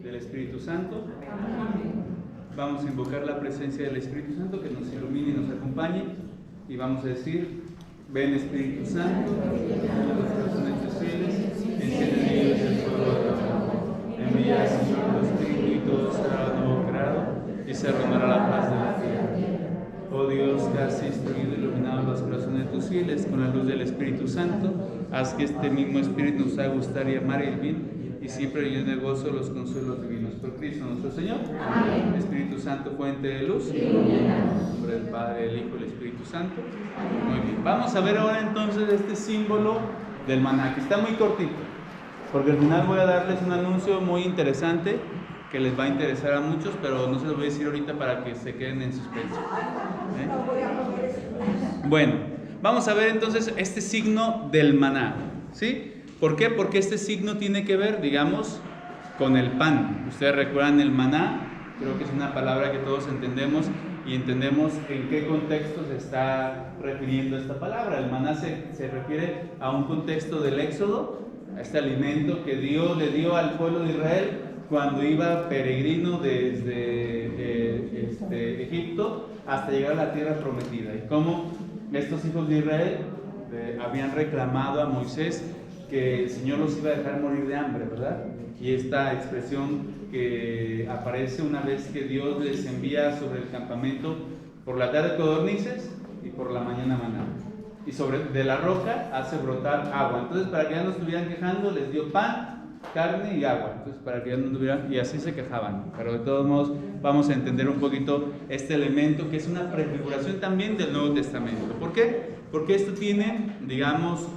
del Espíritu Santo. Vamos a invocar la presencia del Espíritu Santo que nos ilumine y nos acompañe. Y vamos a decir: ven Espíritu Santo, llena los corazones de tus fieles, enciende en ellos el fuego de tu amor. Envía, Señor, tu Espíritu y todo será nuevo creado y se renovará la paz de la tierra. Oh Dios, que has instruido y iluminado los corazones de tus fieles con la luz del Espíritu Santo, haz que este mismo Espíritu nos haga gustar y amar el bien y siempre llene de gozo los consuelos divinos. Por Cristo nuestro Señor. Amén. Espíritu Santo, fuente de luz. En nombre del Padre, del Hijo y del Espíritu Santo. Muy bien. Vamos a ver ahora entonces este símbolo del maná, que está muy cortito, porque al final voy a darles un anuncio muy interesante que les va a interesar a muchos, pero no se los voy a decir ahorita para que se queden en suspenso. Bueno, vamos a ver entonces este signo del maná, ¿sí? ¿Por qué? Porque este signo tiene que ver, digamos, con el pan. Ustedes recuerdan el maná, creo que es una palabra que todos entendemos y entendemos en qué contexto se está refiriendo esta palabra. El maná se refiere a un contexto del Éxodo, a este alimento que Dios le dio al pueblo de Israel cuando iba peregrino desde Egipto hasta llegar a la tierra prometida, y cómo estos hijos de Israel habían reclamado a Moisés que el Señor los iba a dejar morir de hambre, ¿verdad? Y esta expresión que aparece una vez que Dios les envía sobre el campamento por la tarde codornices y por la mañana maná, y de la roca hace brotar agua. Entonces, para que ya no estuvieran quejando, les dio pan, carne y agua. Entonces, para que ya no tuvieran, y así se quejaban. Pero de todos modos vamos a entender un poquito este elemento que es una prefiguración también del Nuevo Testamento. ¿Por qué? Porque esto tiene, digamos,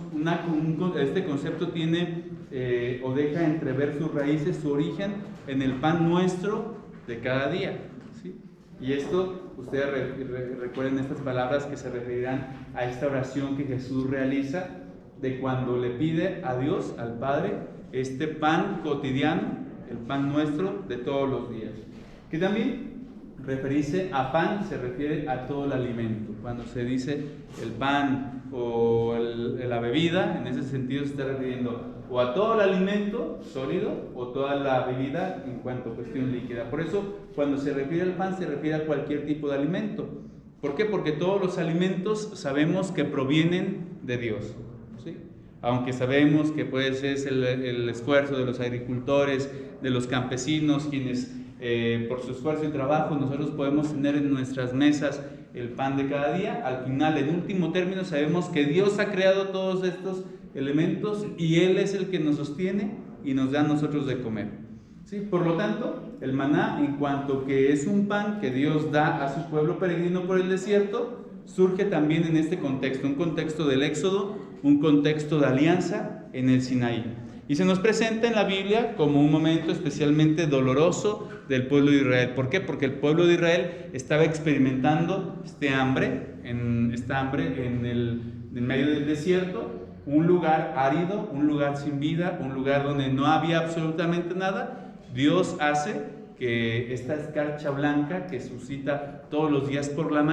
este concepto tiene o deja entrever sus raíces, su origen en el pan nuestro de cada día, ¿sí? Y esto, ustedes recuerden estas palabras que se referirán a esta oración que Jesús realiza de cuando le pide a Dios, al Padre, este pan cotidiano, el pan nuestro de todos los días. Que también referirse a pan se refiere a todo el alimento. Cuando se dice el pan o la bebida, en ese sentido se está refiriendo o a todo el alimento sólido o toda la bebida en cuanto a cuestión líquida. Por eso, cuando se refiere al pan, se refiere a cualquier tipo de alimento. ¿Por qué? Porque todos los alimentos sabemos que provienen de Dios, ¿sí? Aunque sabemos que puede ser el esfuerzo de los agricultores, de los campesinos, quienes por su esfuerzo y trabajo nosotros podemos tener en nuestras mesas el pan de cada día, al final, en último término, sabemos que Dios ha creado todos estos elementos y Él es el que nos sostiene y nos da a nosotros de comer, ¿sí? Por lo tanto, el maná, en cuanto que es un pan que Dios da a su pueblo peregrino por el desierto, surge también en este contexto, un contexto del Éxodo, un contexto de alianza en el Sinaí. Y se nos presenta en la Biblia como un momento especialmente doloroso del pueblo de Israel. ¿Por qué? Porque el pueblo de Israel estaba experimentando esta hambre en medio del desierto, un lugar árido, un lugar sin vida, un lugar donde no había absolutamente nada. Dios hace que esta escarcha blanca que suscita todos los días por la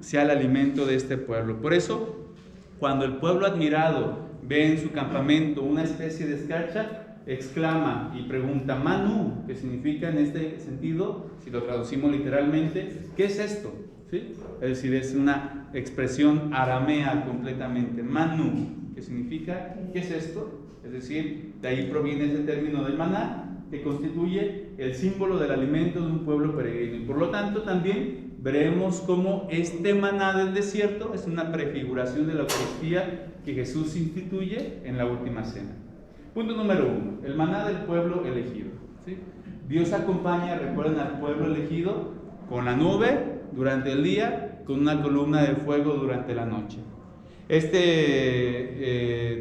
sea el alimento de este pueblo. Por eso, cuando el pueblo admirado ve en su campamento una especie de escarcha, exclama y pregunta Manu, que significa en este sentido, si lo traducimos literalmente, ¿qué es esto? ¿Sí? Es decir, es una expresión aramea completamente. Manu, que significa ¿qué es esto? Es decir, de ahí proviene ese término del maná, que constituye el símbolo del alimento de un pueblo peregrino. Y por lo tanto también veremos cómo este maná del desierto es una prefiguración de la Eucaristía que Jesús instituye en la última cena. Punto número 1, el maná del pueblo elegido, ¿sí? Dios acompaña, recuerden, al pueblo elegido con la nube durante el día, con una columna de fuego durante la noche.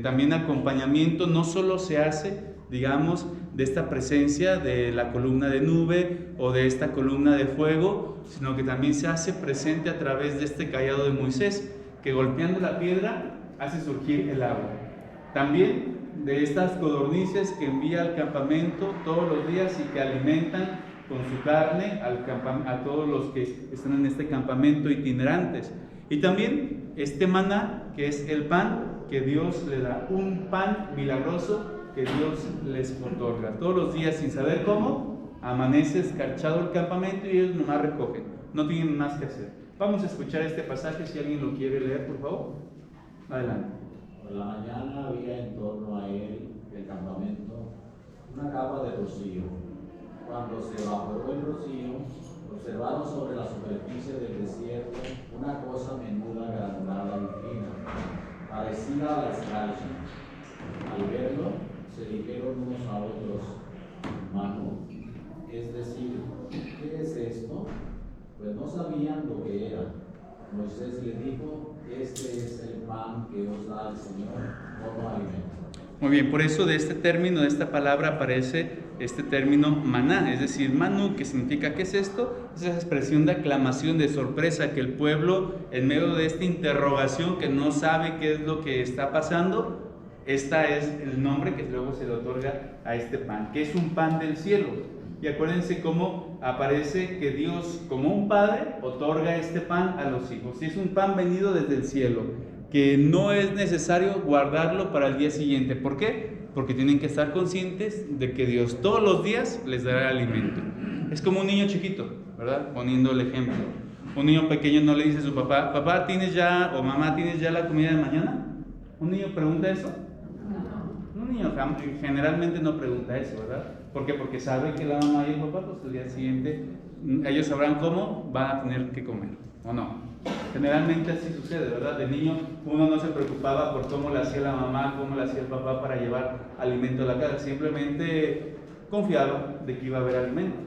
También acompañamiento no solo se hace, digamos, de esta presencia de la columna de nube o de esta columna de fuego, sino que también se hace presente a través de este cayado de Moisés, que golpeando la piedra hace surgir el agua. También de estas codornices que envía al campamento todos los días y que alimentan con su carne a todos los que están en este campamento itinerantes. Y también este maná, que es el pan que Dios le da, un pan milagroso que Dios les otorga. Todos los días, sin saber cómo, amanece escarchado el campamento y ellos nomás recogen. No tienen más que hacer. Vamos a escuchar este pasaje, si alguien lo quiere leer, por favor. Adelante. Por la mañana había en torno a él, el campamento, una capa de rocío. Cuando se evaporó el rocío, observaron sobre la superficie del desierto una cosa menuda, granulada y fina, parecida a la escarcha. Al verlo, se dijeron unos a otros: mano, es decir, ¿qué es esto? Pues no sabían lo que era. Moisés le dijo: este es el pan que os da el Señor como alimento. Muy bien, por eso de este término, de esta palabra, aparece este término maná, es decir, manú, que significa, ¿qué es esto? Es esa expresión de aclamación, de sorpresa, que el pueblo, en medio de esta interrogación, que no sabe qué es lo que está pasando, esta es el nombre que luego se le otorga a este pan, que es un pan del cielo. Y acuérdense cómo aparece que Dios, como un padre, otorga este pan a los hijos. Y es un pan venido desde el cielo, que no es necesario guardarlo para el día siguiente. ¿Por qué? Porque tienen que estar conscientes de que Dios todos los días les dará alimento. Es como un niño chiquito, ¿verdad? Poniendo el ejemplo. Un niño pequeño no le dice a su papá: papá, ¿tienes ya, o mamá, ¿tienes ya la comida de mañana? ¿Un niño pregunta eso? No. Un niño generalmente no pregunta eso, ¿verdad? ¿Por qué? Porque sabe que la mamá y el papá, pues el día siguiente, ellos sabrán cómo van a tener que comer, ¿o no? Generalmente así sucede, ¿verdad? De niño uno no se preocupaba por cómo le hacía la mamá, cómo le hacía el papá para llevar alimento a la casa. Simplemente confiaba de que iba a haber alimento,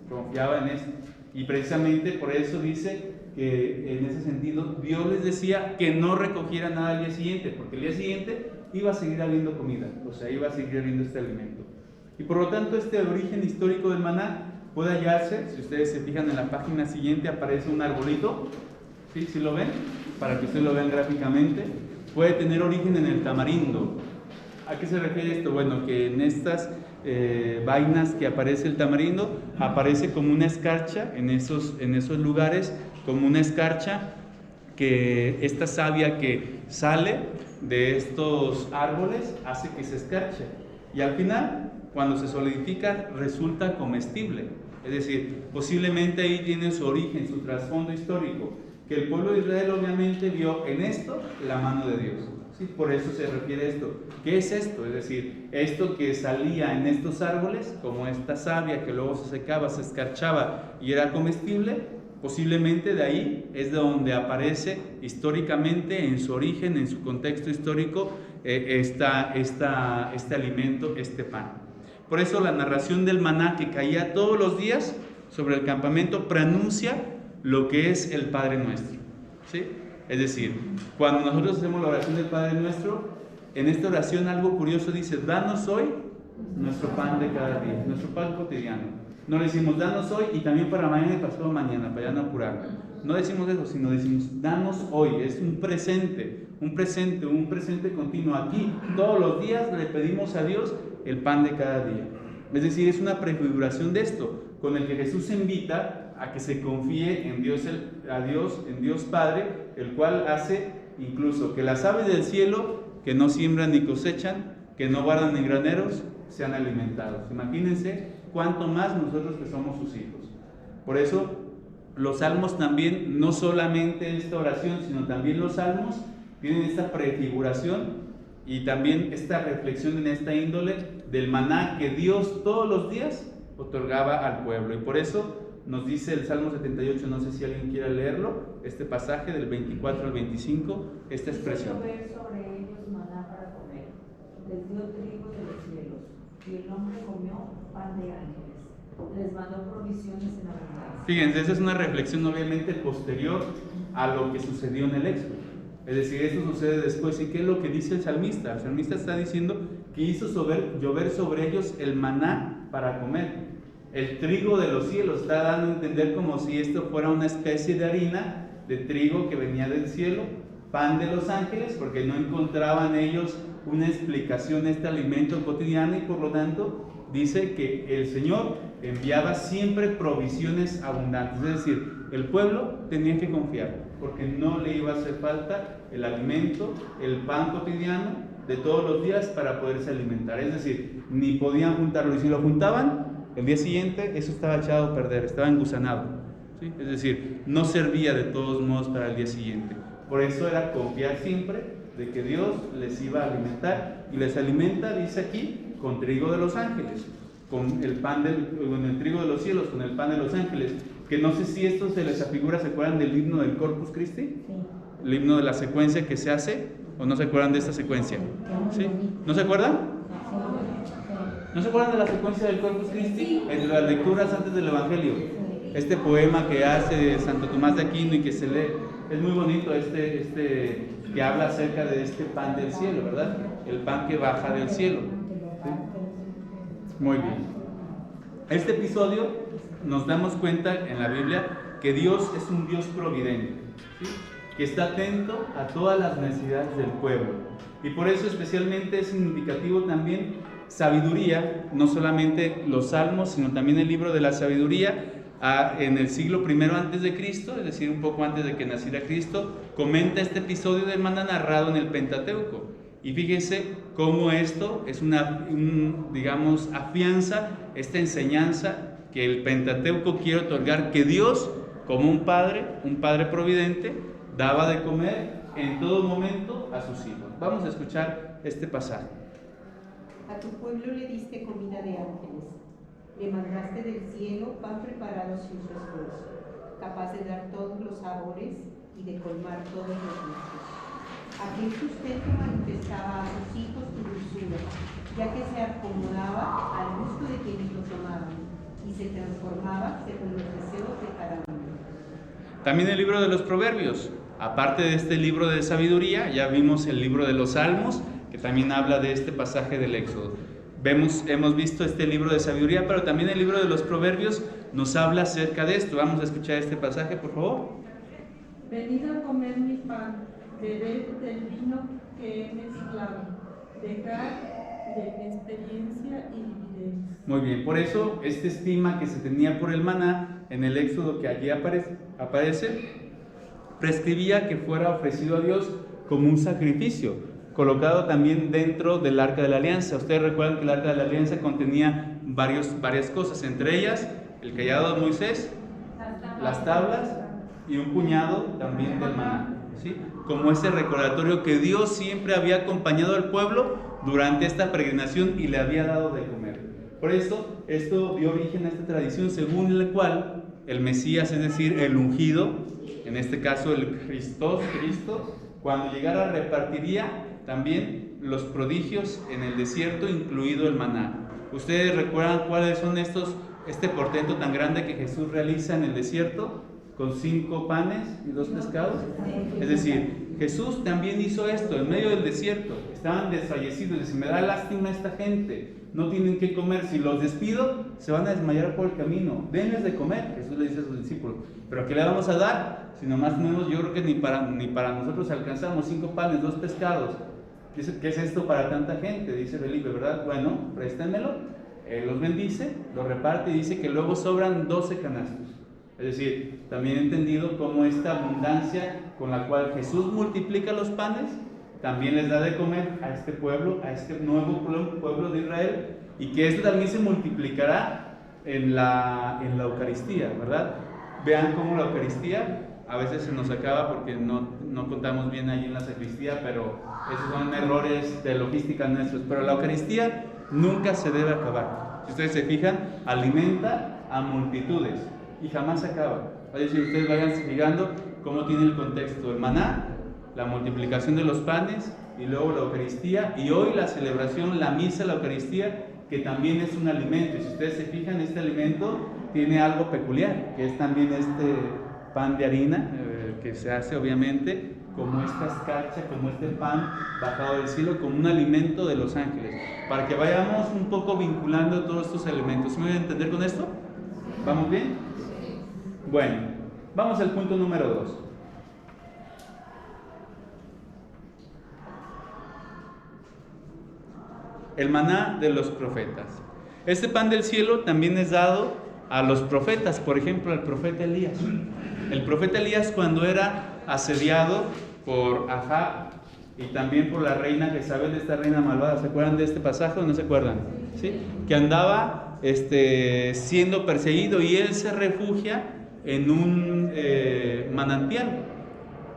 confiaba en eso. Y precisamente por eso dice que en ese sentido Dios les decía que no recogiera nada al día siguiente, porque el día siguiente iba a seguir habiendo comida, o sea, iba a seguir habiendo este alimento. Y por lo tanto este origen histórico del maná puede hallarse, si ustedes se fijan en la página siguiente aparece un arbolito, ¿sí? ¿Sí lo ven? Para que ustedes lo vean gráficamente. Puede tener origen en el tamarindo. ¿A qué se refiere esto? Bueno, que en estas vainas que aparece el tamarindo, aparece como una escarcha en esos lugares, como una escarcha, que esta savia que sale de estos árboles hace que se escarche. Y al final, cuando se solidifica, resulta comestible. Es decir, posiblemente ahí tiene su origen, su trasfondo histórico, que el pueblo de Israel obviamente vio en esto la mano de Dios. ¿Sí? Por eso se refiere a esto. ¿Qué es esto? Es decir, esto que salía en estos árboles, como esta savia que luego se secaba, se escarchaba y era comestible, posiblemente de ahí es de donde aparece históricamente, en su origen, en su contexto histórico, este alimento, este pan. Por eso la narración del maná que caía todos los días sobre el campamento preanuncia lo que es el Padre Nuestro, ¿sí? Es decir, cuando nosotros hacemos la oración del Padre Nuestro, en esta oración algo curioso dice: danos hoy nuestro pan de cada día, nuestro pan cotidiano. No decimos danos hoy y también para mañana y pasado mañana, para ya no apurarnos. No decimos eso, sino decimos danos hoy. Es un presente continuo. Aquí todos los días le pedimos a Dios el pan de cada día. Es decir, es una prefiguración de esto, con el que Jesús invita a que se confíe en Dios, en Dios Padre, el cual hace incluso que las aves del cielo, que no siembran ni cosechan, que no guardan en graneros, sean alimentados. Imagínense cuánto más nosotros que somos sus hijos. Por eso los salmos también, no solamente esta oración, sino también los salmos tienen esta prefiguración y también esta reflexión en esta índole del maná que Dios todos los días otorgaba al pueblo. Y por eso nos dice el Salmo 78, no sé si alguien quiera leerlo, este pasaje del 24 al 25, esta expresión. Llover sobre ellos maná para comer, les dio trigo de los cielos, y el hombre comió pan de ángeles, les mandó provisiones en abundancia. Fíjense, esa es una reflexión obviamente posterior a lo que sucedió en el Éxodo. Es decir, esto sucede después. ¿Y qué es lo que dice el salmista? El salmista está diciendo que hizo llover sobre ellos el maná para comer. El trigo de los cielos, está dando a entender como si esto fuera una especie de harina de trigo que venía del cielo, pan de los ángeles, porque no encontraban ellos una explicación a este alimento cotidiano y por lo tanto dice que el Señor enviaba siempre provisiones abundantes. Es decir, el pueblo tenía que confiar porque no le iba a hacer falta el alimento, el pan cotidiano de todos los días para poderse alimentar. Es decir, ni podían juntarlo, y si lo juntaban, el día siguiente eso estaba echado a perder, estaba engusanado, ¿sí? Es decir, no servía de todos modos para el día siguiente. Por eso era confiar siempre de que Dios les iba a alimentar, y les alimenta, dice aquí, con trigo de los ángeles, con el trigo de los cielos, con el pan de los ángeles, que no sé si esto se les afigura. ¿Se acuerdan del himno del Corpus Christi? Sí. El himno de la secuencia que se hace, ¿o no se acuerdan de esta secuencia? ¿Sí? ¿No se acuerdan? ¿No se acuerdan de la secuencia del Corpus Christi? Entre las lecturas antes del Evangelio. Este poema que hace Santo Tomás de Aquino y que se lee, es muy bonito, que habla acerca de este pan del cielo, ¿verdad? El pan que baja del cielo. ¿Sí? Muy bien. Este episodio nos damos cuenta en la Biblia que Dios es un Dios providente, ¿sí? Que está atento a todas las necesidades del pueblo. Y por eso especialmente es significativo también sabiduría, no solamente los salmos, sino también el libro de la sabiduría. En el siglo I antes de Cristo, es decir, un poco antes de que naciera Cristo, comenta este episodio del maná narrado en el Pentateuco. Y fíjense cómo esto es digamos, afianza esta enseñanza que el Pentateuco quiere otorgar, que Dios, como un padre providente, daba de comer en todo momento a sus hijos. Vamos a escuchar este pasaje. A tu pueblo le diste comida de ángeles, le mandaste del cielo pan preparado sin su esfuerzo, capaz de dar todos los sabores y de colmar todos los gustos. Aquel sustento manifestaba a sus hijos tu dulzura, ya que se acomodaba al gusto de quienes lo tomaban y se transformaba según los deseos de cada uno. También el libro de los Proverbios. Aparte de este libro de sabiduría, ya vimos el libro de los Salmos, que también habla de este pasaje del Éxodo. Hemos visto este libro de sabiduría, pero también el libro de los Proverbios nos habla acerca de esto. Vamos a escuchar este pasaje, por favor. Venid a comer mi pan, bebed del vino que he mezclado, dejad de experiencia y viviréis. Muy bien, por eso esta estima que se tenía por el maná en el Éxodo que allí aparece, prescribía que fuera ofrecido a Dios como un sacrificio, colocado también dentro del Arca de la Alianza. Ustedes recuerdan que el Arca de la Alianza contenía varias cosas, entre ellas el cayado de Moisés, las tablas y un puñado también del maná, ¿sí? Como ese recordatorio que Dios siempre había acompañado al pueblo durante esta peregrinación y le había dado de comer. Por eso, esto dio origen a esta tradición según la cual el Mesías, es decir, el ungido, en este caso el Cristo, cuando llegara repartiría también los prodigios en el desierto, incluido el maná. ¿Ustedes recuerdan cuáles son este portento tan grande que Jesús realiza en el desierto? Con 5 panes y 2 pescados. Es decir, Jesús también hizo esto en medio del desierto. Estaban desfallecidos. Dice, me da lástima esta gente, no tienen que comer. Si los despido, se van a desmayar por el camino. Denles de comer. Jesús le dice a sus discípulos. ¿Pero qué le vamos a dar? Si nomás tenemos, yo creo que ni para nosotros alcanzamos 5 panes, 2 pescados. Dice, ¿qué es esto para tanta gente? Dice Felipe, ¿verdad? Bueno, préstenmelo. Los bendice, los reparte y dice que luego sobran 12 canastos. Es decir, también he entendido cómo esta abundancia con la cual Jesús multiplica los panes, también les da de comer a este pueblo, a este nuevo pueblo de Israel, y que esto también se multiplicará en la Eucaristía, ¿verdad? Vean cómo la Eucaristía a veces se nos acaba porque no contamos bien allí en la sacristía, pero esos son errores de logística nuestros. Pero la Eucaristía nunca se debe acabar. Si ustedes se fijan, alimenta a multitudes y jamás se acaba. Es decir, ustedes vayan fijando cómo tiene el contexto: el maná, la multiplicación de los panes y luego la Eucaristía, y hoy la celebración, la misa, la Eucaristía, que también es un alimento. Y si ustedes se fijan, este alimento tiene algo peculiar, que es también este pan de harina, que se hace obviamente como esta escarcha, como este pan bajado del cielo, como un alimento de los ángeles, para que vayamos un poco vinculando todos estos elementos. ¿Sí me voy a entender con esto? ¿Vamos bien? Bueno, vamos al punto número 2. El maná de los profetas. Este pan del cielo también es dado a los profetas, por ejemplo, al profeta Elías. El profeta Elías, cuando era asediado por Ahab, y también por la reina Jezabel, esta reina malvada. ¿Se acuerdan de este pasaje o no se acuerdan? ¿Sí? Que andaba siendo perseguido y él se refugia en un manantial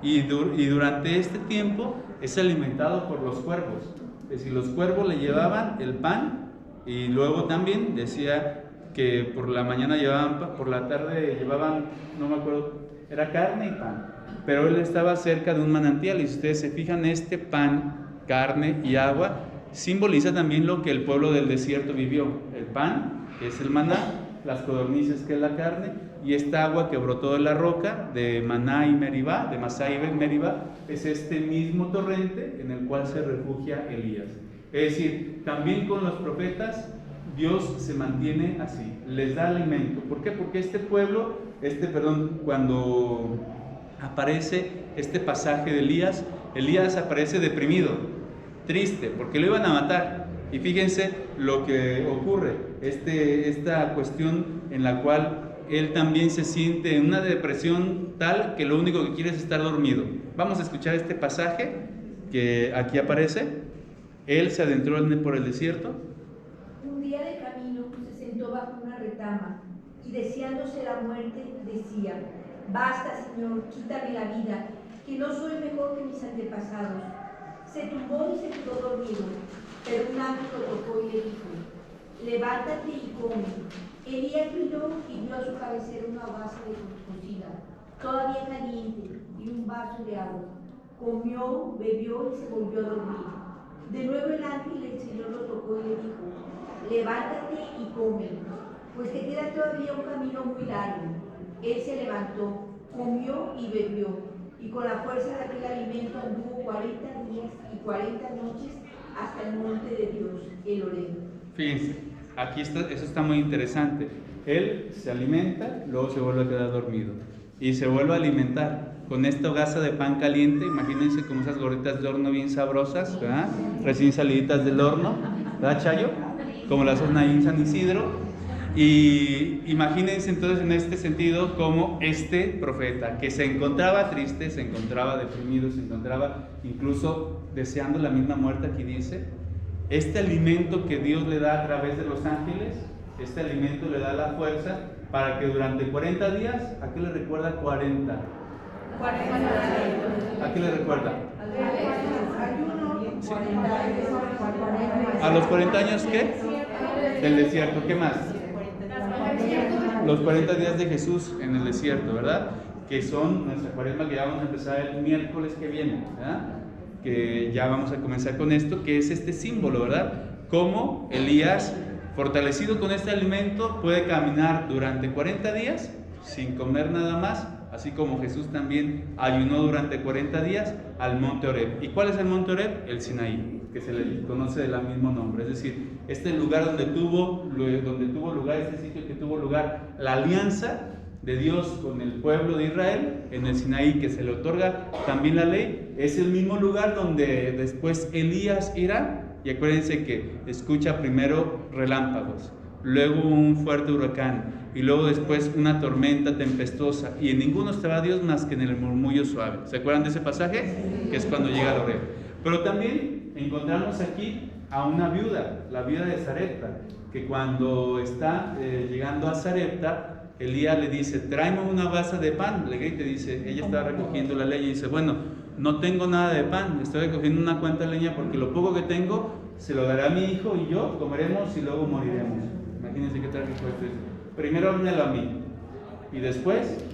y durante este tiempo es alimentado por los cuervos. Es decir, los cuervos le llevaban el pan y luego también decía que por la mañana llevaban, por la tarde llevaban, no me acuerdo, era carne y pan, pero él estaba cerca de un manantial y si ustedes se fijan, este pan, carne y agua simboliza también lo que el pueblo del desierto vivió. El pan, que es el maná, las codornices, que es la carne, y esta agua que brotó de la roca de Maná y Meribá, de Masá y Meribá, es este mismo torrente en el cual se refugia Elías. Es decir, también con los profetas Dios se mantiene así, les da alimento. ¿Por qué? Porque este pueblo, cuando aparece este pasaje de Elías, Elías aparece deprimido, triste, porque lo iban a matar. Y fíjense lo que ocurre, esta cuestión en la cual él también se siente en una depresión tal que lo único que quiere es estar dormido. Vamos a escuchar este pasaje que aquí aparece. Él se adentró por el desierto. Un día de camino se sentó bajo una retama y deseándose la muerte decía: basta, Señor, quítame la vida, que no soy mejor que mis antepasados. Se tumbó y se quedó dormido, pero un ángel lo tocó y le dijo: levántate y come. Elías vino y vio a su cabecera una hogaza cocida, todavía caliente, y un vaso de agua. Comió, bebió y se volvió a dormir. De nuevo el ángel del Señor lo tocó y le dijo: levántate y come, pues te queda todavía un camino muy largo. Él se levantó, comió y bebió, y con la fuerza de aquel alimento anduvo 40 días y 40 noches hasta el monte de Dios, el Horeb. Fíjense, aquí está, eso está muy interesante. Él se alimenta, luego se vuelve a quedar dormido y se vuelve a alimentar con esta hogaza de pan caliente. Imagínense como esas gorditas de horno bien sabrosas, ¿verdad? Recién saliditas del horno, ¿verdad, Chayo? Como las hacen ahí en San Isidro. Y imagínense entonces en este sentido como este profeta que se encontraba triste, se encontraba deprimido, se encontraba incluso deseando la misma muerte. Aquí dice, este alimento que Dios le da a través de los ángeles, este alimento le da la fuerza para que durante 40 días, ¿a qué le recuerda 40? ¿A qué le recuerda? Sí. ¿A los 40 años qué? Del desierto. ¿Qué más? Los 40 días de Jesús en el desierto, ¿verdad? Que son nuestra cuaresma, que ya vamos a empezar el miércoles que viene, ¿verdad? Que ya vamos a comenzar con esto, que es este símbolo, ¿verdad? Cómo Elías, fortalecido con este alimento, puede caminar durante 40 días sin comer nada más, así como Jesús también ayunó durante 40 días al monte Horeb. ¿Y cuál es el monte Horeb? El Sinaí, que se le conoce del mismo nombre, es decir, este lugar donde tuvo lugar, este sitio que tuvo lugar la alianza de Dios con el pueblo de Israel, en el Sinaí, que se le otorga también la ley, es el mismo lugar donde después Elías irá, y acuérdense que escucha primero relámpagos, luego un fuerte huracán, y luego después una tormenta tempestuosa, y en ninguno estaba Dios más que en el murmullo suave. ¿Se acuerdan de ese pasaje? Que es cuando llega al Horeb. Pero también encontramos aquí a una viuda, la viuda de Sarepta, que cuando está llegando a Sarepta, Elías le dice, tráeme una hogaza de pan. Le grita y dice, ella estaba recogiendo la leña y dice, bueno, no tengo nada de pan, estoy recogiendo una cuanta leña porque lo poco que tengo se lo dará a mi hijo y yo comeremos y luego moriremos. Imagínense qué trágico esto es. Primero háblenlo a mí y después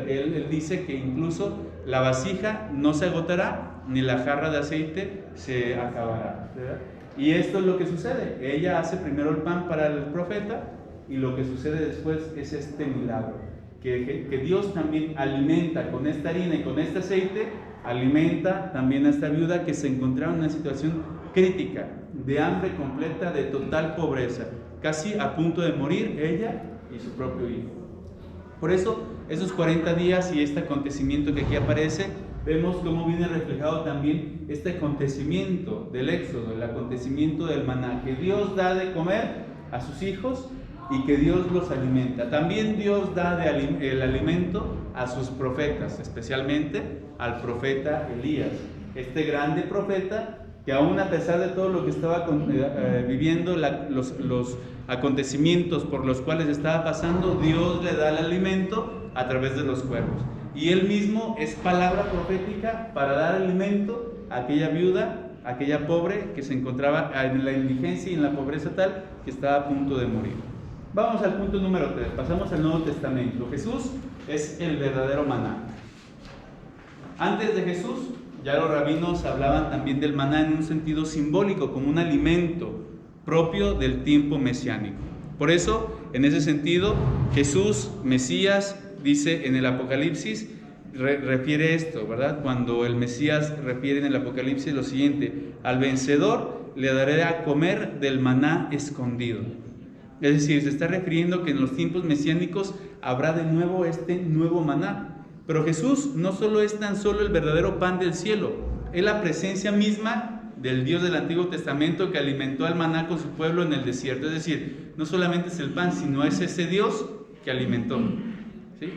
él dice que incluso la vasija no se agotará ni la jarra de aceite se acabará, ¿verdad? Y esto es lo que sucede. Ella hace primero el pan para el profeta y lo que sucede después es este milagro, que Dios también alimenta con esta harina y con este aceite, alimenta también a esta viuda que se encontraba en una situación crítica, de hambre completa, de total pobreza, casi a punto de morir ella y su propio hijo. Por eso, esos 40 días y este acontecimiento que aquí aparece, vemos cómo viene reflejado también este acontecimiento del Éxodo, el acontecimiento del maná, que Dios da de comer a sus hijos y que Dios los alimenta. También Dios da el alimento a sus profetas, especialmente al profeta Elías. este grande profeta, que aún a pesar de todo lo que estaba viviendo, los acontecimientos por los cuales estaba pasando, Dios le da el alimento a través de los cuervos. Y él mismo es palabra profética para dar alimento a aquella viuda, a aquella pobre que se encontraba en la indigencia y en la pobreza tal que estaba a punto de morir. Vamos al punto número 3, pasamos al Nuevo Testamento. Jesús es el verdadero maná. Antes de Jesús, ya los rabinos hablaban también del maná en un sentido simbólico, como un alimento propio del tiempo mesiánico. Por eso, en ese sentido, Jesús, Mesías, dice en el Apocalipsis, refiere esto, ¿verdad? Cuando el Mesías refiere en el Apocalipsis lo siguiente: al vencedor le daré a comer del maná escondido. Es decir, se está refiriendo que en los tiempos mesiánicos habrá de nuevo este nuevo maná. Pero Jesús no solo es tan solo el verdadero pan del cielo, es la presencia misma del Dios del Antiguo Testamento que alimentó al maná con su pueblo en el desierto. Es decir, no solamente es el pan, sino es ese Dios que alimentó. ¿Sí?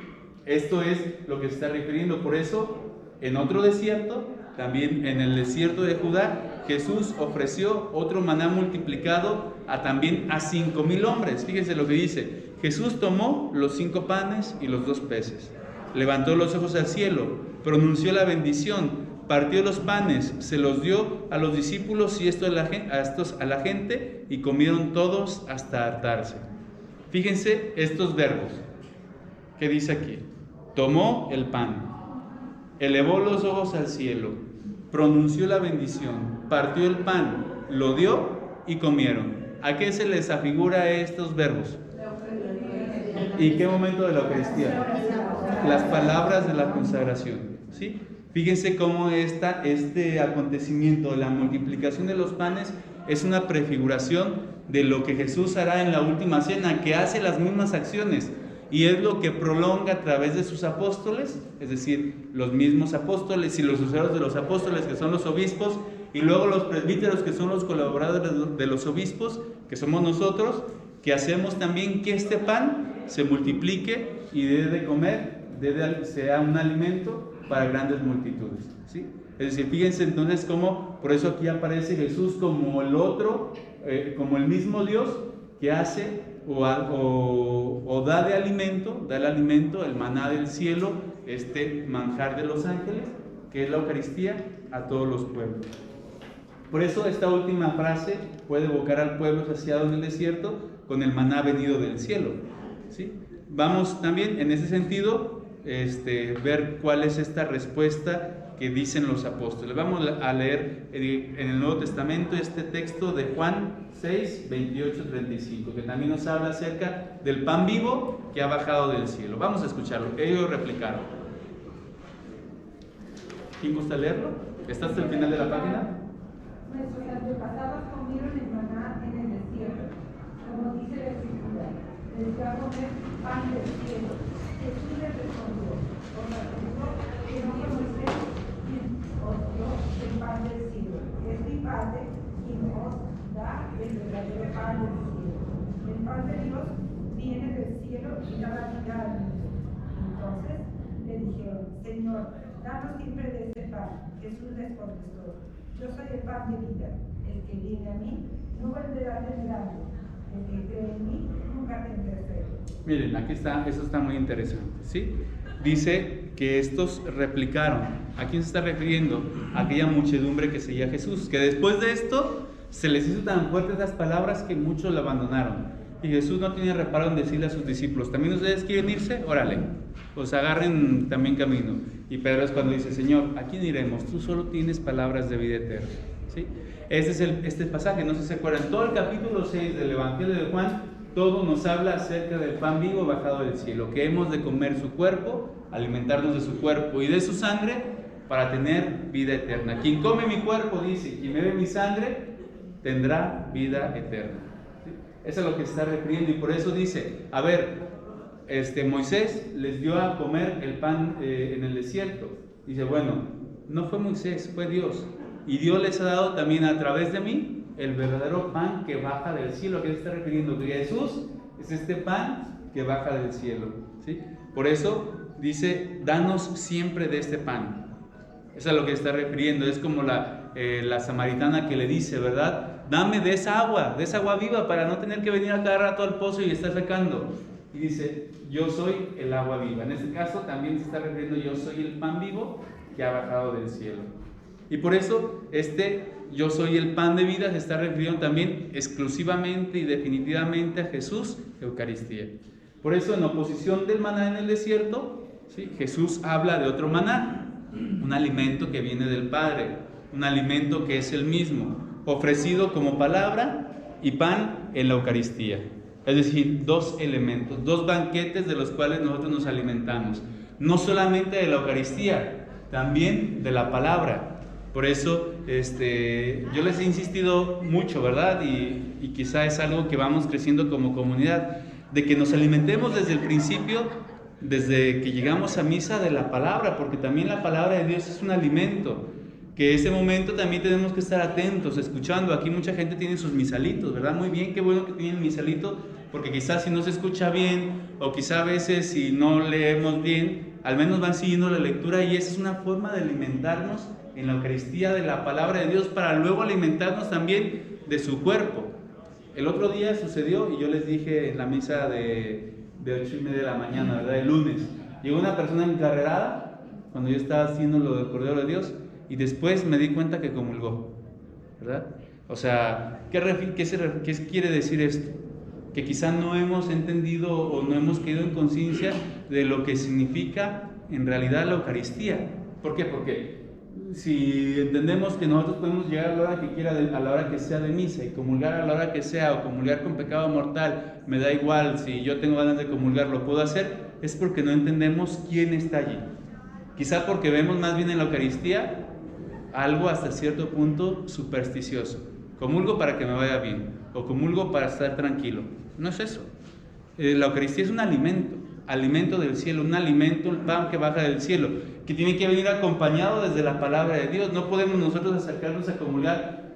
Esto es lo que se está refiriendo. Por eso, en otro desierto, también en el desierto de Judá, Jesús ofreció otro maná multiplicado también a 5,000 hombres. Fíjense lo que dice: Jesús tomó los 5 panes y los 2 peces, levantó los ojos al cielo, pronunció la bendición, partió los panes, se los dio a los discípulos y estos a la gente, y comieron todos hasta hartarse. Fíjense estos verbos que dice aquí: tomó el pan, elevó los ojos al cielo, pronunció la bendición, partió el pan, lo dio y comieron. ¿A qué se les afigura estos verbos? ¿Y qué momento de la Eucaristía? Las palabras de la consagración, ¿sí? Fíjense cómo este acontecimiento de la multiplicación de los panes es una prefiguración de lo que Jesús hará en la última cena, que hace las mismas acciones, y es lo que prolonga a través de sus apóstoles, es decir, los mismos apóstoles y los sucesores de los apóstoles, que son los obispos, y luego los presbíteros, que son los colaboradores de los obispos, que somos nosotros, que hacemos también que este pan se multiplique y debe de comer, sea un alimento para grandes multitudes, ¿sí? Es decir, fíjense entonces cómo, por eso aquí aparece Jesús como el otro, como el mismo Dios que hace o da el alimento, el maná del cielo, este manjar de los ángeles, que es la Eucaristía, a todos los pueblos. Por eso esta última frase puede evocar al pueblo saciado en el desierto con el maná venido del cielo, ¿sí? Vamos también en ese sentido ver cuál es esta respuesta que dicen los apóstoles. Vamos a leer en el Nuevo Testamento este texto de Juan 6, 28, 35, que también nos habla acerca del pan vivo que ha bajado del cielo. Vamos a escucharlo. Ellos replicaron. ¿Quién gusta leerlo? ¿Está hasta el final de la página? Nuestros antepasados comieron el maná en el desierto, como dice la Escritura, les dio a comer pan del cielo. Jesús les respondió: os aseguro que no fue Moisés quien os dio el pan del cielo, es mi Padre quien os da el verdadero pan del cielo. El pan de Dios viene del cielo y da la vida al mundo. Entonces le dijeron: Señor, danos siempre de ese pan. Jesús les contestó: yo soy el pan de vida. El que viene a mí no volverá a tener hambre. El que cree en mí nunca tendrá sed. Miren, aquí está, eso está muy interesante, ¿sí? Dice que estos replicaron. ¿A quién se está refiriendo? A aquella muchedumbre que seguía a Jesús, que después de esto se les hizo tan fuertes las palabras que muchos lo abandonaron. Y Jesús no tiene reparo en decirle a sus discípulos: ¿también ustedes quieren irse? Órale, pues agarren también camino. Y Pedro es cuando dice: Señor, ¿a quién iremos? Tú solo tienes palabras de vida eterna, ¿sí? Este es este pasaje, no sé si se acuerdan, todo el capítulo 6 del Evangelio de Juan, todo nos habla acerca del pan vivo bajado del cielo, que hemos de comer su cuerpo, alimentarnos de su cuerpo y de su sangre para tener vida eterna. Quien come mi cuerpo, dice, y bebe mi sangre, tendrá vida eterna. ¿Sí? Eso es lo que se está refiriendo, y por eso dice: a ver, Moisés les dio a comer el pan en el desierto. Dice: bueno, no fue Moisés, fue Dios. Y Dios les ha dado también a través de mí el verdadero pan que baja del cielo. ¿A qué se está refiriendo? Que Jesús es este pan que baja del cielo, ¿sí? Por eso dice: danos siempre de este pan. Es a lo que se está refiriendo. Es como la samaritana que le dice, ¿verdad? Dame de esa agua viva para no tener que venir a cada rato al pozo y estar secando. Y dice, yo soy el agua viva. En este caso también se está refiriendo, yo soy el pan vivo que ha bajado del cielo. Y por eso yo soy el pan de vida se está refiriendo también exclusivamente y definitivamente a Jesús, Eucaristía. Por eso, en oposición del maná en el desierto, ¿sí?, Jesús habla de otro maná, un alimento que viene del Padre, un alimento que es el mismo, ofrecido como palabra y pan en la Eucaristía. Es decir, dos elementos, dos banquetes de los cuales nosotros nos alimentamos. No solamente de la Eucaristía, también de la palabra. Por eso yo les he insistido mucho, ¿verdad? Y quizá es algo que vamos creciendo como comunidad, de que nos alimentemos desde el principio, desde que llegamos a misa, de la palabra, porque también la palabra de Dios es un alimento, que ese momento también tenemos que estar atentos, escuchando. Aquí mucha gente tiene sus misalitos, ¿verdad? Muy bien, qué bueno que tienen misalito, porque quizás si no se escucha bien, o quizá a veces si no leemos bien, al menos van siguiendo la lectura, y esa es una forma de alimentarnos en la Eucaristía de la palabra de Dios, para luego alimentarnos también de su cuerpo. El otro día sucedió, y yo les dije en la misa de 8:30 de la mañana, ¿verdad?, el lunes, llegó una persona encarrerada cuando yo estaba haciendo lo del Cordero de Dios, y después me di cuenta que comulgó, ¿verdad? O sea, ¿qué quiere decir esto? Que quizá no hemos entendido o no hemos quedado en conciencia de lo que significa en realidad la Eucaristía. ¿Por qué? Porque si entendemos que nosotros podemos llegar a la hora que quiera, a la hora que sea de misa, y comulgar a la hora que sea, o comulgar con pecado mortal, me da igual, si yo tengo ganas de comulgar lo puedo hacer, es porque no entendemos quién está allí. Quizá porque vemos más bien en la Eucaristía algo hasta cierto punto supersticioso. Comulgo para que me vaya bien, o comulgo para estar tranquilo. No es eso. La Eucaristía es un alimento del cielo, un alimento, el pan que baja del cielo, que tiene que venir acompañado desde la palabra de Dios. No podemos nosotros acercarnos a comulgar.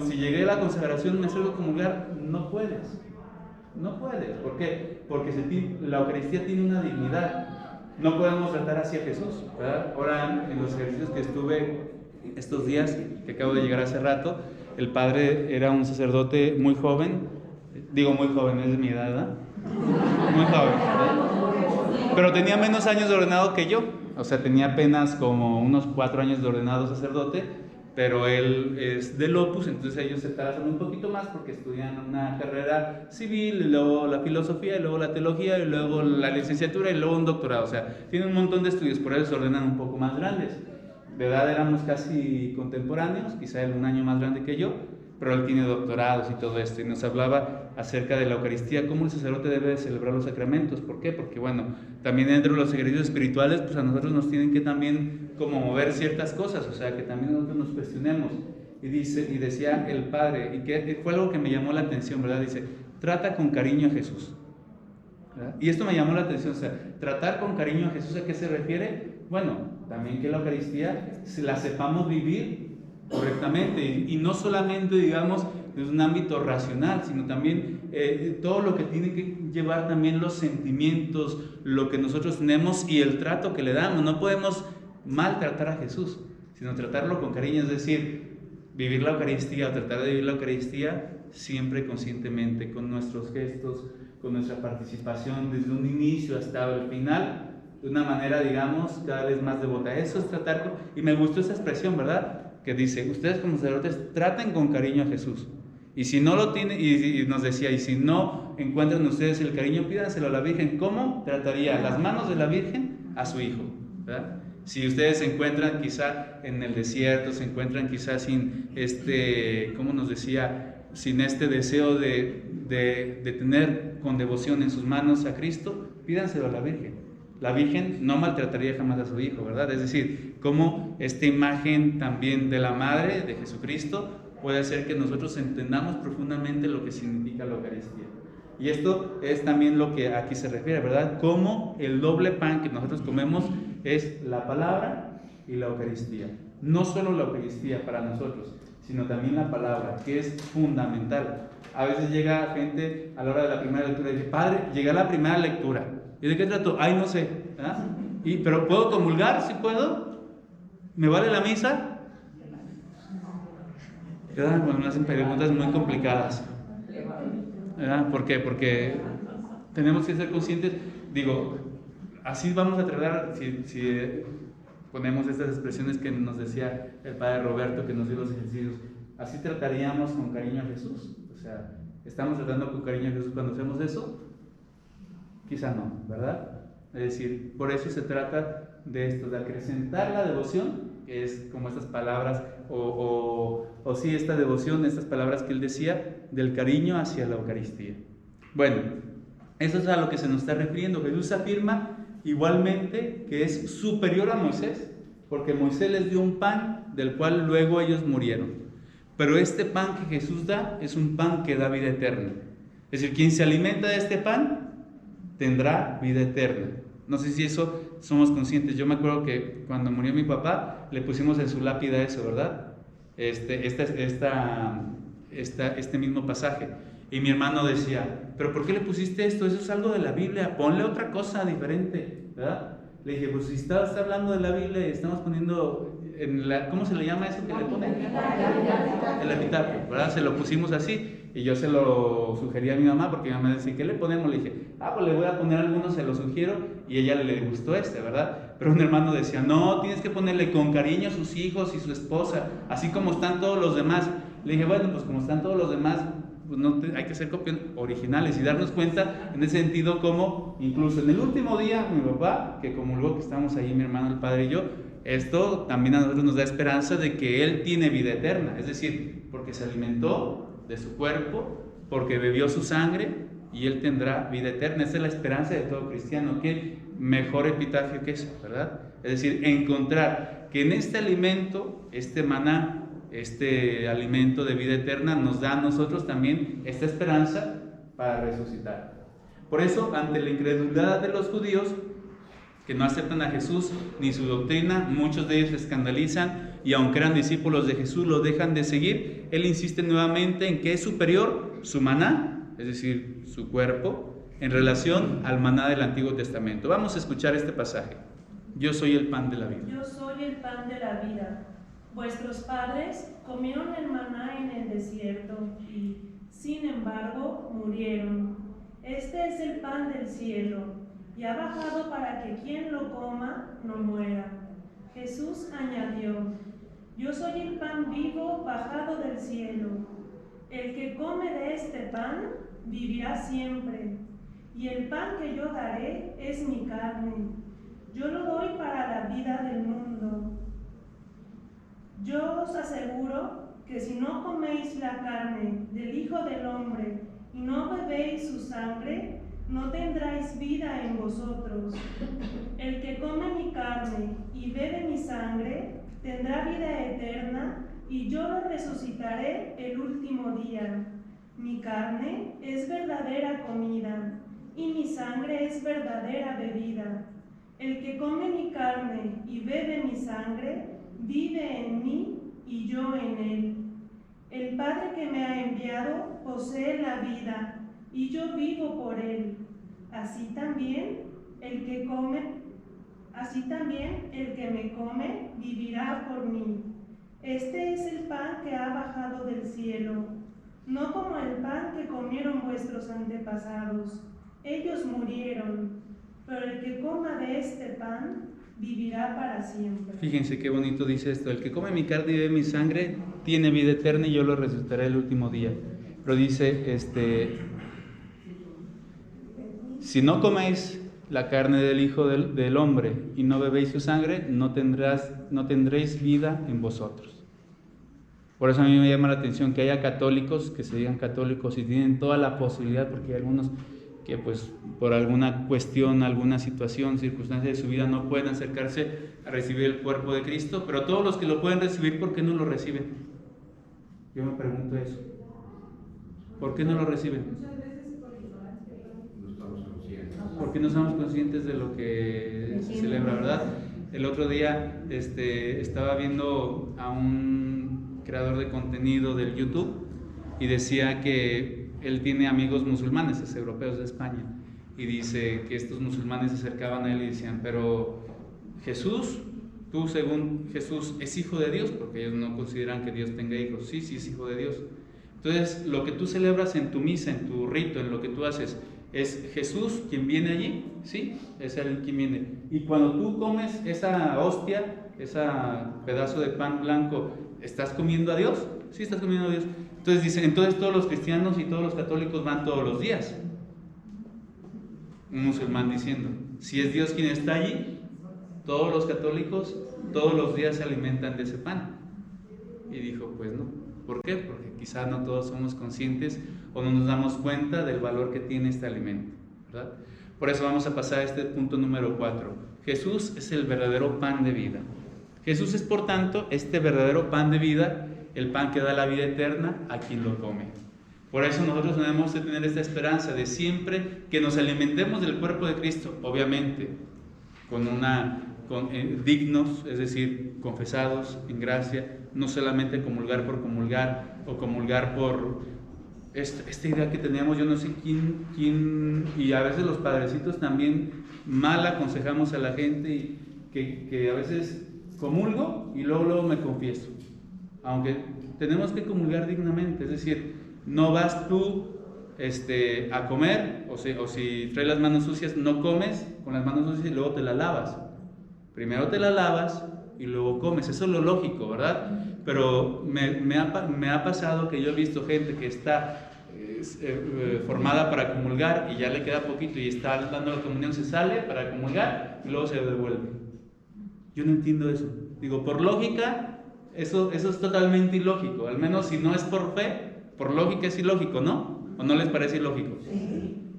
Si llegué a la consagración, me acerco a comulgar, no puedes. No puedes. ¿Por qué? Porque la Eucaristía tiene una dignidad. No podemos tratar así a Jesús, ¿verdad? Ahora, en los ejercicios que estuve estos días, que acabo de llegar hace rato, el padre era un sacerdote muy joven, digo muy joven, es de mi edad, ¿verdad? Muy joven, ¿verdad? Pero tenía menos años de ordenado que yo, o sea, tenía apenas como unos 4 años de ordenado sacerdote, pero él es del Opus, entonces ellos se tardan un poquito más porque estudian una carrera civil, y luego la filosofía, y luego la teología, y luego la licenciatura, y luego un doctorado, o sea, tienen un montón de estudios, por eso se ordenan un poco más grandes. De edad éramos casi contemporáneos, quizá él un año más grande que yo, pero él tiene doctorados y todo esto, y nos hablaba acerca de la Eucaristía, cómo el sacerdote debe de celebrar los sacramentos. ¿Por qué? Porque bueno, también dentro de los ejercicios espirituales, pues a nosotros nos tienen que también como mover ciertas cosas, o sea, que también nosotros nos cuestionemos. Y decía el padre, y que fue algo que me llamó la atención, ¿verdad? Dice, trata con cariño a Jesús, ¿verdad? Y esto me llamó la atención, o sea, tratar con cariño a Jesús, ¿a qué se refiere? Bueno, también que la Eucaristía la sepamos vivir correctamente, y no solamente, digamos, desde un ámbito racional, sino también todo lo que tiene que llevar también los sentimientos, lo que nosotros tenemos y el trato que le damos. No podemos maltratar a Jesús, sino tratarlo con cariño, es decir, vivir la Eucaristía, o tratar de vivir la Eucaristía siempre conscientemente, con nuestros gestos, con nuestra participación desde un inicio hasta el final, de una manera, digamos, cada vez más devota. Eso es tratar y me gustó esa expresión, ¿verdad?, que dice, ustedes como sacerdotes traten con cariño a Jesús, y si no lo tienen, y nos decía, y si no encuentran ustedes el cariño, pídanselo a la Virgen. ¿Cómo trataría las manos de la Virgen a su hijo?, ¿verdad? Si ustedes se encuentran quizá en el desierto, se encuentran quizá sin ¿cómo nos decía?, sin este deseo de tener con devoción en sus manos a Cristo, pídanselo a la Virgen. La Virgen no maltrataría jamás a su hijo, ¿verdad? Es decir, cómo esta imagen también de la Madre de Jesucristo puede hacer que nosotros entendamos profundamente lo que significa la Eucaristía. Y esto es también lo que aquí se refiere, ¿verdad? Cómo el doble pan que nosotros comemos es la palabra y la Eucaristía. No solo la Eucaristía para nosotros, sino también la palabra, que es fundamental. A veces llega gente a la hora de la primera lectura y dice, padre, llegué a la primera lectura. ¿Y de qué trato? Ay, no sé. ¿Ah? ¿Pero puedo comulgar? ¿Sí puedo? ¿Me vale la misa? ¿Verdad? Bueno, me hacen preguntas muy complicadas. ¿Verdad? ¿Por qué? Porque tenemos que ser conscientes. Digo, así vamos a tratar, si ponemos estas expresiones que nos decía el padre Roberto, que nos dio los ejercicios, así trataríamos con cariño a Jesús. O sea, ¿estamos tratando con cariño a Jesús cuando hacemos eso? Quizá no, ¿verdad? Es decir, por eso se trata de esto, de acrecentar la devoción, que es como estas palabras, o sí, esta devoción, estas palabras que él decía, del cariño hacia la Eucaristía. Bueno, eso es a lo que se nos está refiriendo. Jesús afirma igualmente que es superior a Moisés, porque Moisés les dio un pan del cual luego ellos murieron. Pero este pan que Jesús da es un pan que da vida eterna. Es decir, quien se alimenta de este pan tendrá vida eterna. No sé si eso somos conscientes. Yo me acuerdo que cuando murió mi papá le pusimos en su lápida eso, ¿verdad? Este mismo pasaje. Y mi hermano decía, ¿pero por qué le pusiste esto? Eso es algo de la Biblia, ponle otra cosa diferente, ¿verdad? Le dije, pues si está hablando de la Biblia, estamos poniendo, ¿cómo se le llama eso que le ponen? El epitafio, ¿verdad? Se lo pusimos así. Y yo se lo sugerí a mi mamá, porque mi mamá decía, ¿qué le ponemos? Le dije, pues le voy a poner algunos, se lo sugiero, y a ella le gustó ¿verdad? Pero un hermano decía, no, tienes que ponerle con cariño a sus hijos y su esposa, así como están todos los demás. Le dije, bueno, pues como están todos los demás, pues hay que ser copias originales y darnos cuenta en ese sentido como incluso en el último día mi papá, que comulgó, que estamos ahí mi hermano, el padre y yo, esto también a nosotros nos da esperanza de que él tiene vida eterna, es decir, porque se alimentó de su cuerpo, porque bebió su sangre y él tendrá vida eterna. Esa es la esperanza de todo cristiano. Qué mejor epitafio que eso, ¿verdad? Es decir, encontrar que en este alimento, este maná, este alimento de vida eterna nos da a nosotros también esta esperanza para resucitar. Por eso, ante la incredulidad de los judíos que no aceptan a Jesús ni su doctrina, muchos de ellos se escandalizan y aunque eran discípulos de Jesús lo dejan de seguir. Él insiste nuevamente en que es superior su maná, es decir, su cuerpo, en relación al maná del Antiguo Testamento. Vamos a escuchar este pasaje. Yo soy el pan de la vida. Yo soy el pan de la vida. Vuestros padres comieron el maná en el desierto y, sin embargo, murieron. Este es el pan del cielo y ha bajado para que quien lo coma no muera. Jesús añadió, yo soy el pan vivo bajado del cielo. El que come de este pan vivirá siempre, y el pan que yo daré es mi carne. Yo lo doy para la vida del mundo. Yo os aseguro que si no coméis la carne del Hijo del Hombre y no bebéis su sangre, no tendráis vida en vosotros. El que come mi carne y bebe mi sangre tendrá vida eterna, y yo lo resucitaré el último día. Mi carne es verdadera comida, y mi sangre es verdadera bebida. El que come mi carne y bebe mi sangre, vive en mí y yo en él. El Padre que me ha enviado posee la vida, y yo vivo por él. Así también el que me come vivirá por mí. Este es el pan que ha bajado del cielo, no como el pan que comieron vuestros antepasados. Ellos murieron, pero el que coma de este pan vivirá para siempre. Fíjense qué bonito dice esto: el que come mi carne y bebe mi sangre tiene vida eterna y yo lo resucitaré el último día. Pero dice, si no coméis la carne del Hijo del Hombre y no bebéis su sangre, no tendréis vida en vosotros. Por eso a mí me llama la atención que haya católicos que se digan católicos y tienen toda la posibilidad, porque hay algunos que pues por alguna cuestión, alguna situación, circunstancia de su vida no pueden acercarse a recibir el cuerpo de Cristo, pero todos los que lo pueden recibir, ¿por qué no lo reciben? Yo me pregunto eso. ¿Por qué no lo reciben? Muchas veces por ignorancia. No estamos conscientes. Porque no somos conscientes de lo que se celebra, ¿verdad? El otro día estaba viendo a un creador de contenido del YouTube y decía que él tiene amigos musulmanes, es europeos de España, y dice que estos musulmanes se acercaban a él y decían, pero Jesús, tú según Jesús es hijo de Dios, porque ellos no consideran que Dios tenga hijos. Sí, sí es hijo de Dios. Entonces, lo que tú celebras en tu misa, en tu rito, en lo que tú haces, ¿es Jesús quien viene allí? Sí, es Él quien viene. Y cuando tú comes esa hostia, ese pedazo de pan blanco, ¿estás comiendo a Dios? Sí, estás comiendo a Dios. Entonces dicen, entonces todos los cristianos y todos los católicos van todos los días. Un musulmán diciendo, si es Dios quien está allí, todos los católicos todos los días se alimentan de ese pan. Y dijo, pues no. ¿Por qué? Porque quizás no todos somos conscientes o no nos damos cuenta del valor que tiene este alimento, ¿verdad? Por eso vamos a pasar a este punto número 4. Jesús es el verdadero pan de vida. Jesús es, por tanto, este verdadero pan de vida, el pan que da la vida eterna a quien lo come. Por eso nosotros debemos de tener esta esperanza de siempre que nos alimentemos del cuerpo de Cristo, obviamente, dignos, es decir, confesados en gracia, no solamente comulgar por comulgar o comulgar por esta idea que tenemos, yo no sé quién, y a veces los padrecitos también mal aconsejamos a la gente y que a veces comulgo y luego me confieso, aunque tenemos que comulgar dignamente, es decir, no vas tú a comer, o si traes las manos sucias, no comes con las manos sucias y luego te las lavas. Primero te las lavas y luego comes, eso es lo lógico, ¿verdad? Pero me ha pasado que yo he visto gente que está formada para comulgar y ya le queda poquito y está dando la comunión, se sale para comulgar y luego se devuelve. Yo no entiendo eso. Digo, por lógica, eso es totalmente ilógico, al menos si no es por fe, por lógica es ilógico, ¿no? ¿O no les parece ilógico?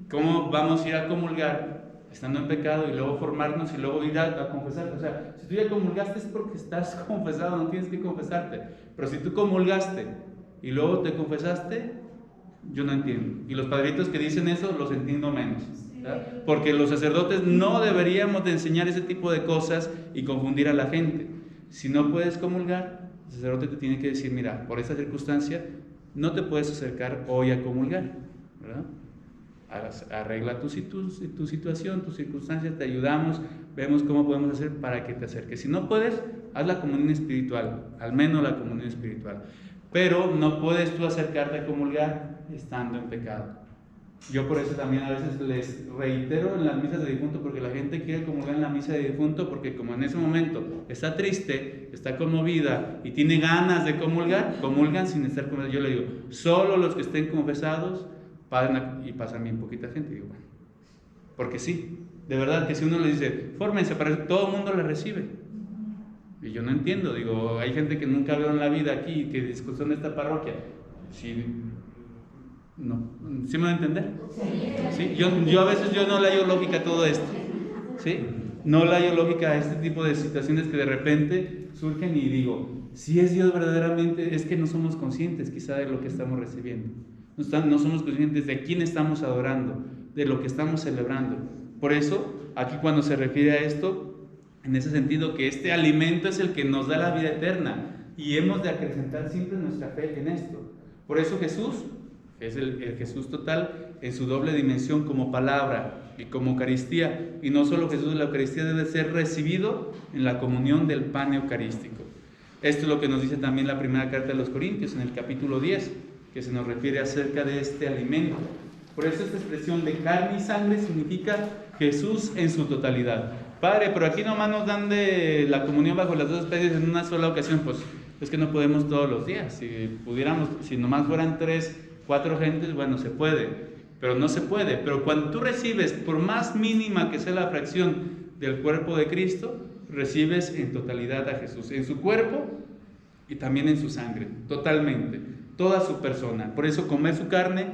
¿Cómo vamos a ir a comulgar estando en pecado y luego formarnos y luego ir a confesar? O sea, si tú ya comulgaste es porque estás confesado, no tienes que confesarte. Pero si tú comulgaste y luego te confesaste, yo no entiendo. Y los padritos que dicen eso los entiendo menos, ¿verdad? Porque los sacerdotes no deberíamos de enseñar ese tipo de cosas y confundir a la gente. Si no puedes comulgar, el sacerdote te tiene que decir, mira, por esta circunstancia no te puedes acercar hoy a comulgar, ¿verdad? Arregla tu situación, tus circunstancias, te ayudamos, vemos cómo podemos hacer para que te acerques. Si no puedes, haz la comunión espiritual, al menos la comunión espiritual. Pero no puedes tú acercarte a comulgar estando en pecado. Yo por eso también a veces les reitero en las misas de difunto, porque la gente quiere comulgar en la misa de difunto, porque como en ese momento está triste, está conmovida y tiene ganas de comulgar, comulgan sin estar confesados. Yo le digo, solo los que estén confesados y pasan bien poquita gente. Digo, bueno, porque sí, de verdad que si uno le dice, fórmense para eso, todo el mundo le recibe. Y yo no entiendo, digo, hay gente que nunca veo en la vida aquí, que discusión de esta parroquia. ¿Sí me van a entender? ¿Sí? Yo a veces no le hallo lógica a todo esto, ¿sí? No le hallo lógica a este tipo de situaciones que de repente surgen y digo, si es Dios verdaderamente, es que no somos conscientes quizá de lo que estamos recibiendo. No somos conscientes de quién estamos adorando, de lo que estamos celebrando. Por eso, aquí cuando se refiere a esto, en ese sentido, que este alimento es el que nos da la vida eterna y hemos de acrecentar siempre nuestra fe en esto. Por eso Jesús es el Jesús total en su doble dimensión como palabra y como Eucaristía. Y no solo Jesús, la Eucaristía debe ser recibido en la comunión del pan eucarístico. Esto es lo que nos dice también la primera carta de los Corintios en el capítulo 10, que se nos refiere acerca de este alimento. Por eso esta expresión de carne y sangre significa Jesús en su totalidad. Padre, pero aquí nomás nos dan de la comunión bajo las dos especies en una sola ocasión. Pues es que no podemos todos los días. Si pudiéramos, si nomás fueran 3, 4 gentes, bueno, se puede, pero no se puede. Pero cuando tú recibes, por más mínima que sea la fracción del cuerpo de Cristo, recibes en totalidad a Jesús, en su cuerpo y también en su sangre, totalmente, toda su persona. Por eso comer su carne,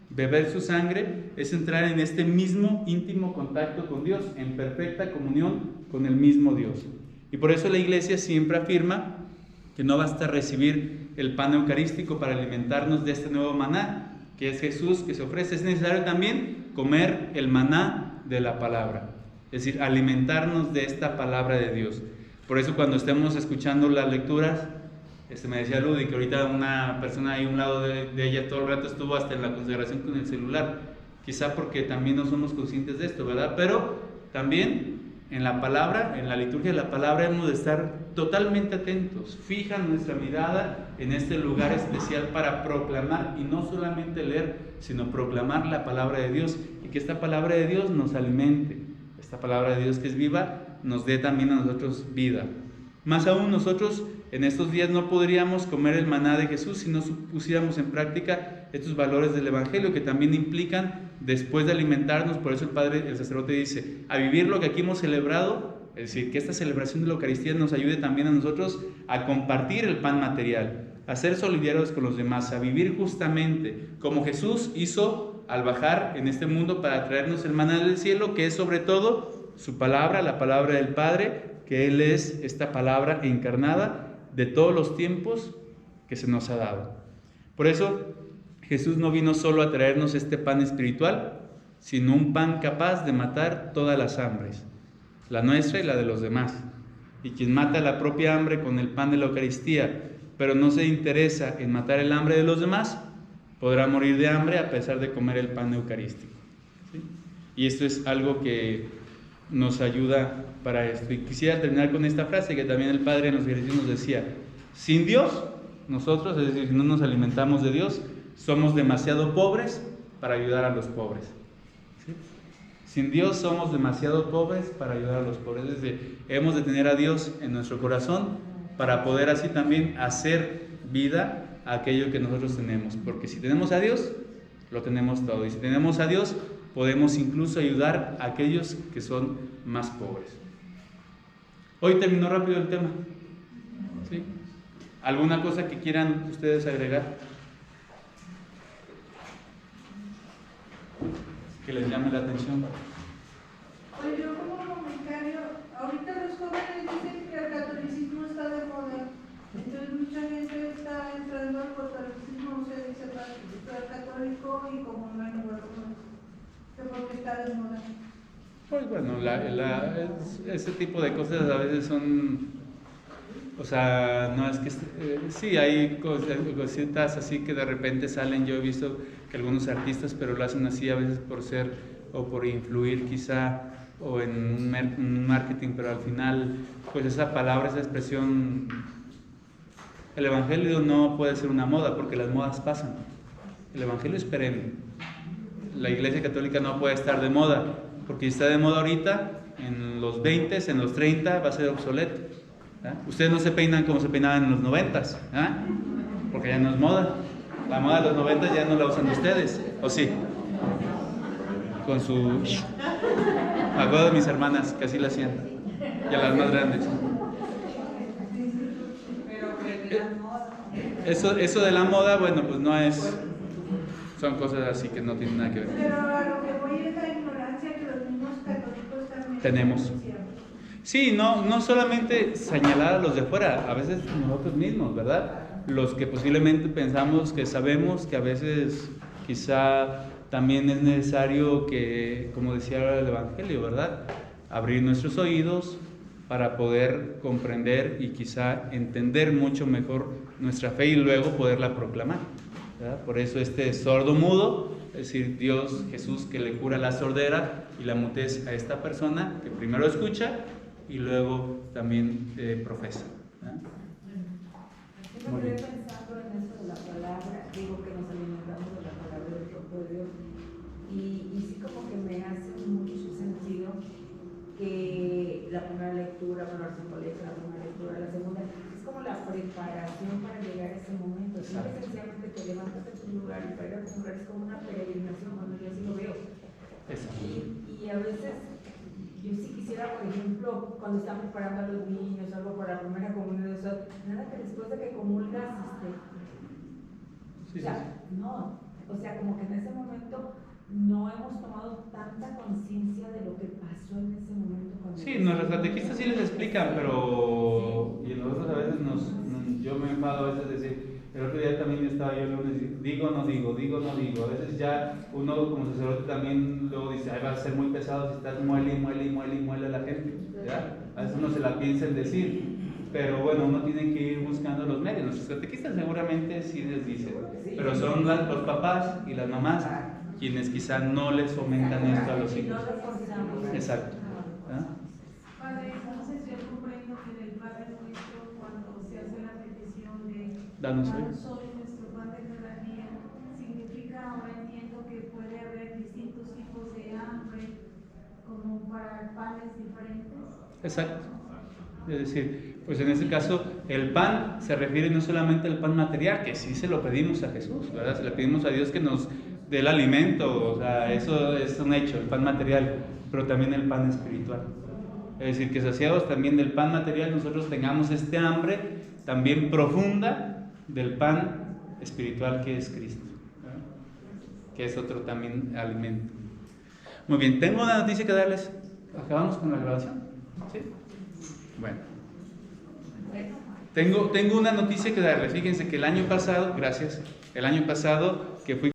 beber su sangre, es entrar en este mismo íntimo contacto con Dios, en perfecta comunión con el mismo Dios. Y por eso la Iglesia siempre afirma que no basta recibir el pan eucarístico para alimentarnos de este nuevo maná, que es Jesús que se ofrece. Es necesario también comer el maná de la palabra, es decir, alimentarnos de esta palabra de Dios. Por eso cuando estemos escuchando las lecturas, me decía Ludi que ahorita una persona ahí a un lado de ella todo el rato estuvo hasta en la consagración con el celular, quizá porque también no somos conscientes de esto, ¿verdad? Pero también en la palabra, en la liturgia de la palabra, hemos de estar totalmente atentos, fija nuestra mirada en este lugar especial para proclamar, y no solamente leer, sino proclamar la palabra de Dios, y que esta palabra de Dios nos alimente, esta palabra de Dios que es viva, nos dé también a nosotros vida. Más aún, nosotros en estos días no podríamos comer el maná de Jesús si no pusiéramos en práctica estos valores del Evangelio, que también implican, después de alimentarnos, por eso el sacerdote dice, a vivir lo que aquí hemos celebrado, es decir, que esta celebración de la Eucaristía nos ayude también a nosotros a compartir el pan material, a ser solidarios con los demás, a vivir justamente como Jesús hizo al bajar en este mundo para traernos el maná del cielo, que es sobre todo su palabra, la palabra del Padre, que Él es esta palabra encarnada de todos los tiempos que se nos ha dado. Por eso Jesús no vino solo a traernos este pan espiritual, sino un pan capaz de matar todas las hambres, la nuestra y la de los demás. Y quien mata la propia hambre con el pan de la Eucaristía, pero no se interesa en matar el hambre de los demás, podrá morir de hambre a pesar de comer el pan eucarístico. ¿Sí? Y esto es algo que nos ayuda para esto. Y quisiera terminar con esta frase que también el Padre en los ejercicios nos decía: sin Dios, nosotros, es decir, si no nos alimentamos de Dios, somos demasiado pobres para ayudar a los pobres. ¿Sí? Sin Dios somos demasiado pobres para ayudar a los pobres. Es decir, hemos de tener a Dios en nuestro corazón para poder así también hacer vida a aquello que nosotros tenemos. Porque si tenemos a Dios, lo tenemos todo. Y si tenemos a Dios, podemos incluso ayudar a aquellos que son más pobres. Hoy terminó rápido el tema. ¿Sí? ¿Alguna cosa que quieran ustedes agregar? Que les llame la atención. Pues yo como comentario, ahorita los jóvenes dicen que el catolicismo está de moda. Entonces mucha gente está entrando al catolicismo, se dice ser católico y como no hay lugar porque está de moda. Pues bueno, ese tipo de cosas a veces son, o sea, no es que, sí, hay cositas así que de repente salen. Yo he visto que algunos artistas, pero lo hacen así a veces por ser o por influir quizá, o en un marketing, pero al final, pues esa palabra, esa expresión, el Evangelio no puede ser una moda, porque las modas pasan. El Evangelio es perenne. La Iglesia Católica no puede estar de moda, porque si está de moda ahorita, en los 20, en los 30 va a ser obsoleto. ¿Ah? Ustedes no se peinan como se peinaban en los 90, ¿ah? Porque ya no es moda. La moda de los 90 ya no la usan ustedes, ¿o sí? Con su... Me acuerdo de mis hermanas que así la hacían, y a las más grandes. Eso de la moda, bueno, pues no es... Son cosas así que no tienen nada que ver. Pero a lo que voy es la ignorancia que los mismos católicos también tenemos. Sí, no solamente señalar a los de fuera, a veces nosotros mismos, ¿verdad? Los que posiblemente pensamos que sabemos, que a veces quizá también es necesario que, como decía ahora el Evangelio, ¿verdad? Abrir nuestros oídos para poder comprender y quizá entender mucho mejor nuestra fe y luego poderla proclamar, ¿verdad? Por eso este sordo mudo, es decir, Dios, Jesús, que le cura la sordera y la mutez a esta persona, que primero escucha y luego también profesa. Yo me quedé pensando en eso de la palabra, digo que nos alimentamos de la palabra del propio Dios, y sí como que me hace mucho sentido que la primera lectura, bueno, la primera lectura, la segunda, es como la preparación para llegar a ese momento. No es sencillamente te levantas de tu lugar y para ir a tu lugar, es como una peregrinación, cuando yo así lo veo. Y a veces yo sí quisiera, por ejemplo, cuando están preparando a los niños algo para la primera comunión, nada que después de que comulgas, no, o sea, como que en ese momento no hemos tomado tanta conciencia de lo que pasó en ese momento. Sí, nuestros catequistas sí les explican, pero y nosotros a veces yo me enfado a veces de decir, el otro día también estaba yo lunes, digo, no digo, a veces ya uno como sacerdote también luego dice, ay, va a ser muy pesado si estás muele a la gente, ¿ya? A veces uno se la piensa en decir, pero bueno, uno tiene que ir buscando los medios. Nuestros catequistas seguramente sí les dicen, pero son los papás y las mamás quienes quizá no les fomentan esto a los hijos. Exacto. ¿Ah? Danos hoy. Danos hoy nuestro pan de cada día. Significa, ahora entiendo que puede haber distintos tipos de hambre, como para panes diferentes. Exacto. Es decir, pues en este caso el pan se refiere no solamente al pan material, que sí se lo pedimos a Jesús, ¿verdad? Se le pedimos a Dios que nos dé el alimento, o sea, eso es un hecho, el pan material, pero también el pan espiritual. Es decir, que saciados también del pan material, nosotros tengamos este hambre también profunda del pan espiritual que es Cristo, ¿verdad? Que es otro también alimento. Muy bien, tengo una noticia que darles. ¿Acabamos con la grabación? ¿Sí? Bueno. Tengo una noticia que darles. Fíjense que el año pasado, gracias, el año pasado que fui